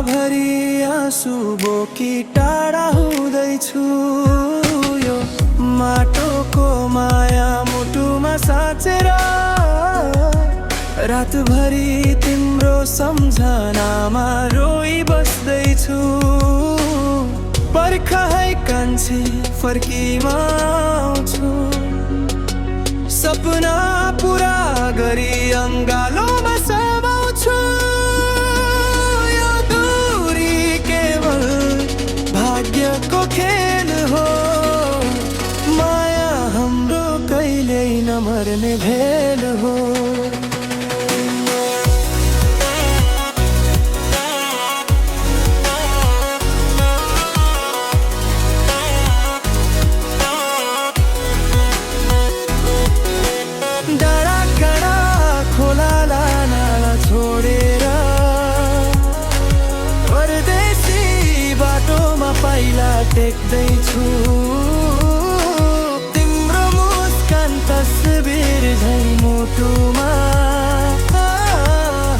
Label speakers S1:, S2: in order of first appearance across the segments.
S1: भरी आँसु बोकी टाढा हुँदैछु। यो माटोको माया मुटुमा साँचेर रातभरि तिम्रो सम्झनामा रोइ बस्दैछु। पर्खा है कान्छी फर्किमा आउँछु, सपना पुरा गरी अङ्गालोमा समाउँछु। यो दूरी केवल भाग्यको खेल हो, माया हाम्रो कहिल्यै नमर्ने भेल हो। पाइला टेक्दैछु, तिम्रो मुस्कान तस्बिर झै मुटुमा।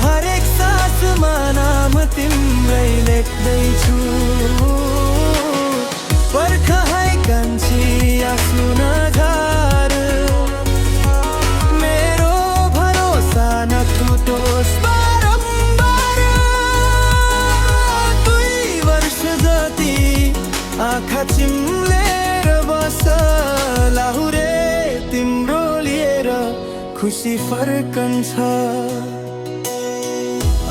S1: हरेक सासमा नाम तिम्रै लेख्दैछु। पर्खा है कान्छी आँसु नझार, मेरो भरोसा नटुटोस् बारम्बार। 2 वर्ष जति आँखा चिम्लेर बस, लाहुरे तिम्रो लिएर खुसी फर्कन्छ।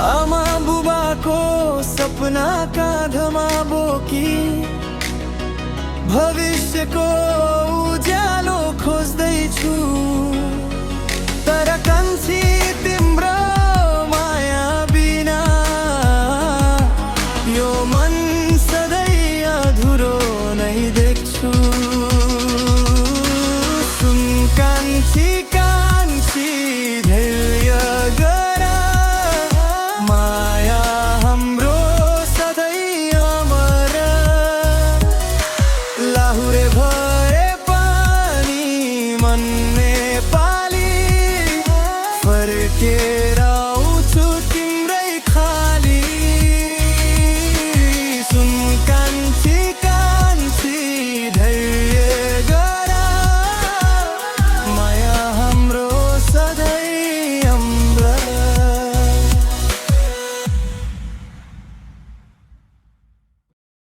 S1: आमा बुबाको सपना काँधमा बोकी भविष्यको उज्यालो खोज्दैछु। तर कान्छी